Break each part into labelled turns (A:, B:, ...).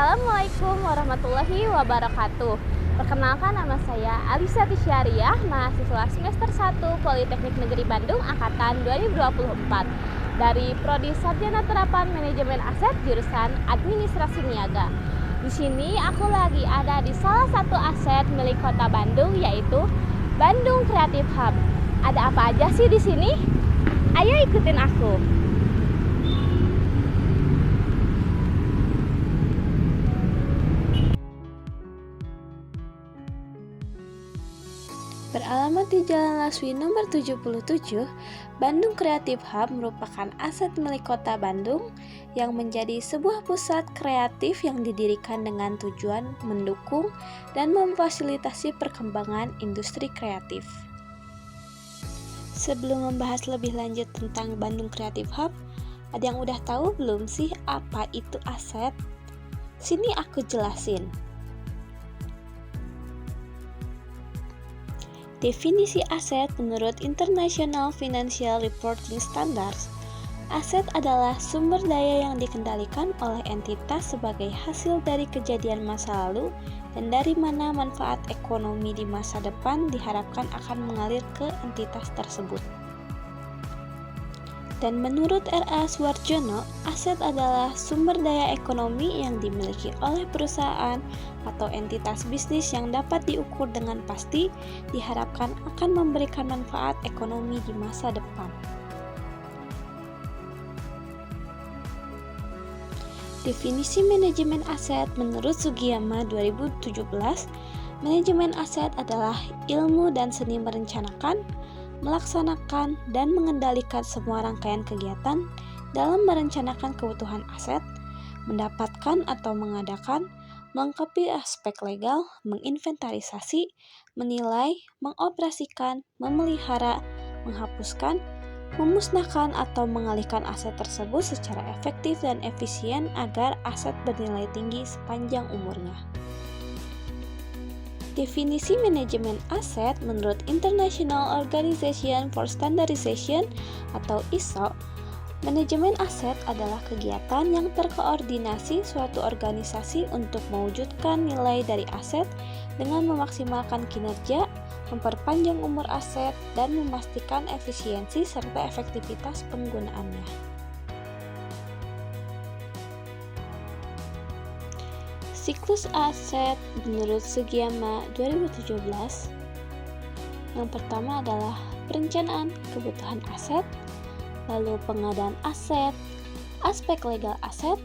A: Assalamualaikum warahmatullahi wabarakatuh. Perkenalkan, nama saya Alisa Tisyariah, mahasiswa semester 1 Politeknik Negeri Bandung angkatan 2024 dari Prodi Sarjana Terapan Manajemen Aset jurusan Administrasi Niaga. Di sini aku lagi ada di salah satu aset milik Kota Bandung, yaitu Bandung Creative Hub. Ada apa aja sih di sini? Ayo ikutin aku. Beralamat di Jalan Laswi nomor 77, Bandung Creative Hub merupakan aset milik Kota Bandung yang menjadi sebuah pusat kreatif yang didirikan dengan tujuan mendukung dan memfasilitasi perkembangan industri kreatif. Sebelum membahas lebih lanjut tentang Bandung Creative Hub, ada yang udah tahu belum sih apa itu aset? Sini aku jelasin. Definisi aset menurut International Financial Reporting Standards, aset adalah sumber daya yang dikendalikan oleh entitas sebagai hasil dari kejadian masa lalu dan dari mana manfaat ekonomi di masa depan diharapkan akan mengalir ke entitas tersebut. Dan menurut R.A. Suardjono, aset adalah sumber daya ekonomi yang dimiliki oleh perusahaan atau entitas bisnis yang dapat diukur dengan pasti diharapkan akan memberikan manfaat ekonomi di masa depan. Definisi manajemen aset menurut Sugiyama 2017, manajemen aset adalah ilmu dan seni merencanakan, melaksanakan, dan mengendalikan semua rangkaian kegiatan dalam merencanakan kebutuhan aset, mendapatkan atau mengadakan, melengkapi aspek legal, menginventarisasi, menilai, mengoperasikan, memelihara, menghapuskan, memusnahkan atau mengalihkan aset tersebut secara efektif dan efisien agar aset bernilai tinggi sepanjang umurnya. Definisi manajemen aset menurut International Organization for Standardization atau ISO, manajemen aset adalah kegiatan yang terkoordinasi suatu organisasi untuk mewujudkan nilai dari aset dengan memaksimalkan kinerja, memperpanjang umur aset, dan memastikan efisiensi serta efektivitas penggunaannya. Siklus aset menurut Sugiyama 2017, yang pertama adalah perencanaan kebutuhan aset, lalu pengadaan aset, aspek legal aset,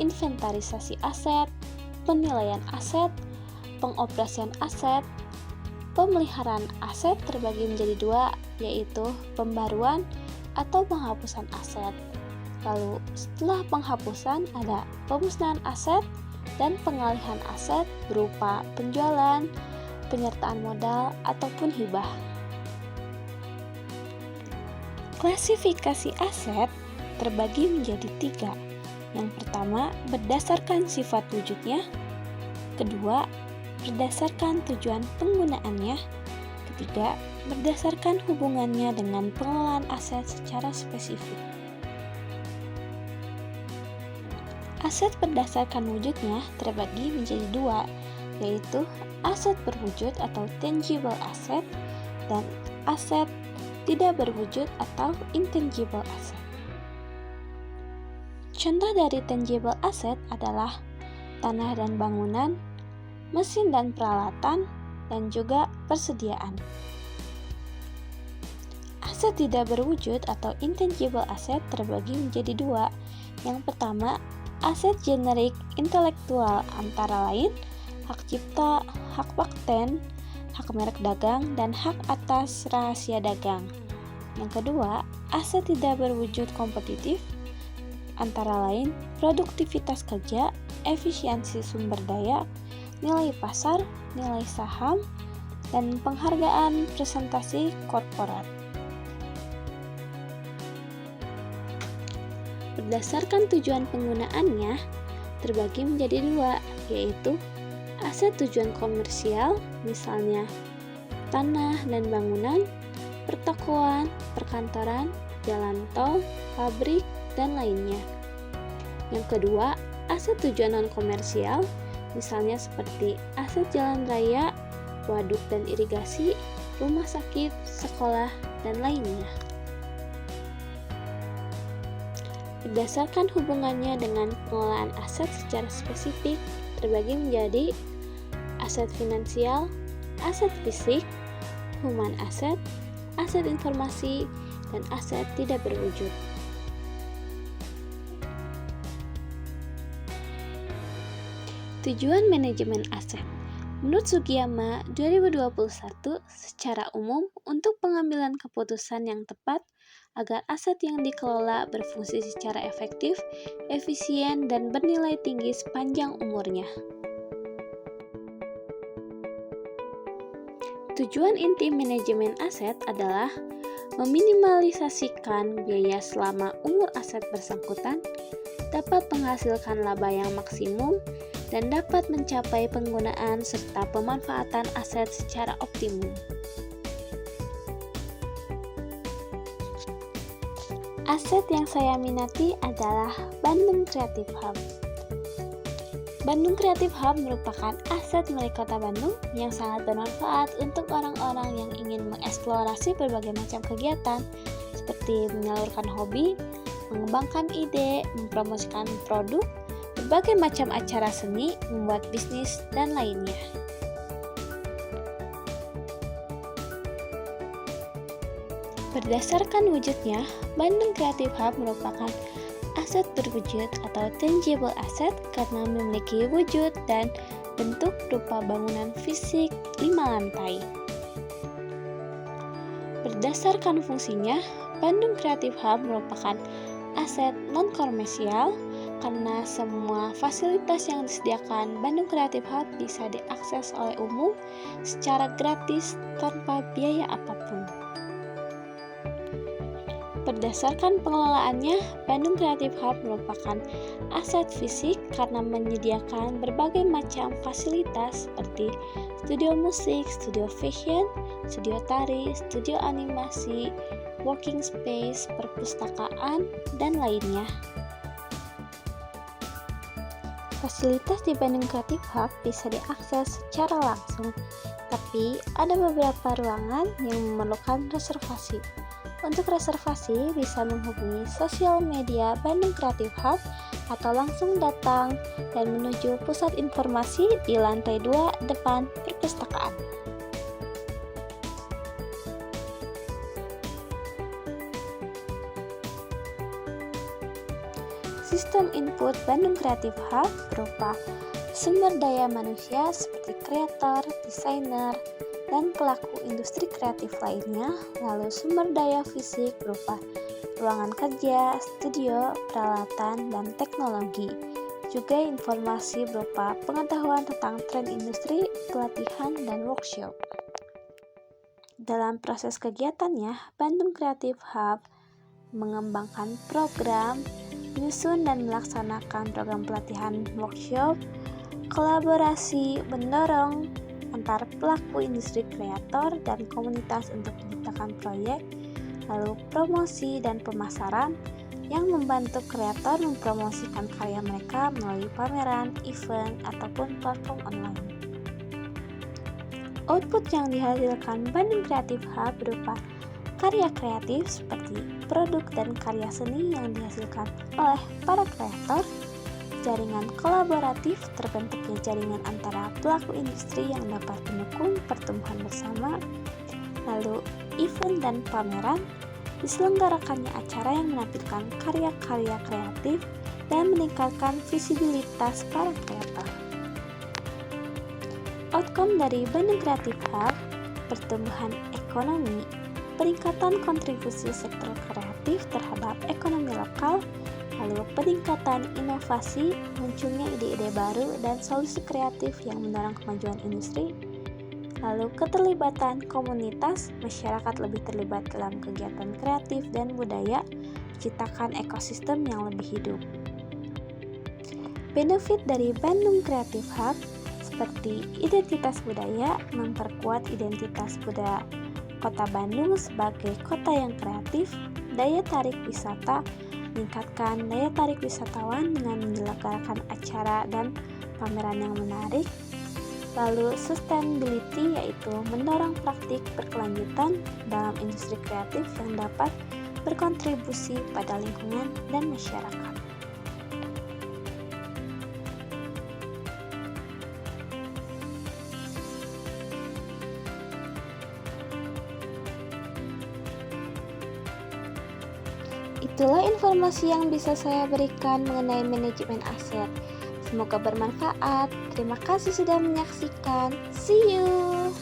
A: inventarisasi aset, penilaian aset, pengoperasian aset, pemeliharaan aset terbagi menjadi dua, yaitu pembaruan atau penghapusan aset. Lalu setelah penghapusan ada pemusnahan aset dan pengalihan aset berupa penjualan, penyertaan modal, ataupun hibah. Klasifikasi aset terbagi menjadi tiga. Yang pertama, berdasarkan sifat wujudnya. Kedua, berdasarkan tujuan penggunaannya. Ketiga, berdasarkan hubungannya dengan pengelolaan aset secara spesifik. Aset berdasarkan wujudnya terbagi menjadi dua, yaitu aset berwujud atau tangible asset dan aset tidak berwujud atau intangible asset. Contoh dari tangible asset adalah tanah dan bangunan, mesin dan peralatan, dan juga persediaan. Aset tidak berwujud atau intangible asset terbagi menjadi dua. Yang pertama, aset generik intelektual antara lain hak cipta, hak paten, hak merek dagang, dan hak atas rahasia dagang. Yang kedua, aset tidak berwujud kompetitif antara lain produktivitas kerja, efisiensi sumber daya, nilai pasar, nilai saham, dan penghargaan presentasi korporat. Berdasarkan tujuan penggunaannya terbagi menjadi dua, yaitu aset tujuan komersial, misalnya tanah dan bangunan, pertokoan, perkantoran, jalan tol, pabrik, dan lainnya. Yang kedua, aset tujuan non-komersial, misalnya seperti aset jalan raya, waduk dan irigasi, rumah sakit, sekolah, dan lainnya. Berdasarkan hubungannya dengan pengelolaan aset secara spesifik, terbagi menjadi aset finansial, aset fisik, human asset, aset informasi, dan aset tidak berwujud. Tujuan manajemen aset. Menurut Sugiyama 2021, secara umum untuk pengambilan keputusan yang tepat agar aset yang dikelola berfungsi secara efektif, efisien, dan bernilai tinggi sepanjang umurnya. Tujuan inti manajemen aset adalah meminimalisasikan biaya selama umur aset bersangkutan, dapat menghasilkan laba yang maksimum, dan dapat mencapai penggunaan serta pemanfaatan aset secara optimum. Aset yang saya minati adalah Bandung Creative Hub. Bandung Creative Hub merupakan aset milik Kota Bandung yang sangat bermanfaat untuk orang-orang yang ingin mengeksplorasi berbagai macam kegiatan seperti menyalurkan hobi, mengembangkan ide, mempromosikan produk, berbagai macam acara seni, membuat bisnis, dan lainnya. Berdasarkan wujudnya, Bandung Creative Hub merupakan aset berwujud atau tangible asset karena memiliki wujud dan bentuk berupa bangunan fisik 5 lantai. Berdasarkan fungsinya, Bandung Creative Hub merupakan aset non-komersial karena semua fasilitas yang disediakan Bandung Creative Hub bisa diakses oleh umum secara gratis tanpa biaya apapun. Berdasarkan pengelolaannya, Bandung Creative Hub merupakan aset fisik karena menyediakan berbagai macam fasilitas seperti studio musik, studio fashion, studio tari, studio animasi, working space, perpustakaan, dan lainnya. Fasilitas di Bandung Creative Hub bisa diakses secara langsung, tapi ada beberapa ruangan yang memerlukan reservasi. Untuk reservasi bisa menghubungi sosial media Bandung Creative Hub atau langsung datang dan menuju pusat informasi di lantai 2 depan perpustakaan. Sistem input Bandung Creative Hub berupa sumber daya manusia seperti kreator, desainer, dan pelaku industri kreatif lainnya, lalu sumber daya fisik berupa ruangan kerja, studio, peralatan, dan teknologi. Juga informasi berupa pengetahuan tentang tren industri, pelatihan, dan workshop. Dalam proses kegiatannya, Bandung Creative Hub mengembangkan program, menyusun dan melaksanakan program pelatihan workshop, kolaborasi, mendorong antar pelaku industri kreator dan komunitas untuk menciptakan proyek, lalu promosi dan pemasaran yang membantu kreator mempromosikan karya mereka melalui pameran, event, ataupun platform online. Output yang dihasilkan Bandung Creative Hub berupa karya kreatif seperti produk dan karya seni yang dihasilkan oleh para kreator, jaringan kolaboratif terbentuknya jaringan antara pelaku industri yang dapat mendukung pertumbuhan bersama, lalu event dan pameran, diselenggarakannya acara yang menampilkan karya-karya kreatif dan meningkatkan visibilitas para kreator. Outcome dari Bandung Creative Hub, pertumbuhan ekonomi, peningkatan kontribusi sektor kreatif terhadap ekonomi lokal, lalu peningkatan inovasi, munculnya ide-ide baru dan solusi kreatif yang mendorong kemajuan industri, lalu keterlibatan komunitas, masyarakat lebih terlibat dalam kegiatan kreatif dan budaya, menciptakan ekosistem yang lebih hidup. Benefit dari Bandung Creative Hub seperti identitas budaya, memperkuat identitas budaya Kota Bandung sebagai kota yang kreatif, daya tarik wisata, meningkatkan daya tarik wisatawan dengan menyelenggarakan acara dan pameran yang menarik. Lalu sustainability, yaitu mendorong praktik berkelanjutan dalam industri kreatif yang dapat berkontribusi pada lingkungan dan masyarakat. Itulah informasi yang bisa saya berikan mengenai manajemen aset. Semoga bermanfaat. Terima kasih sudah menyaksikan. See you.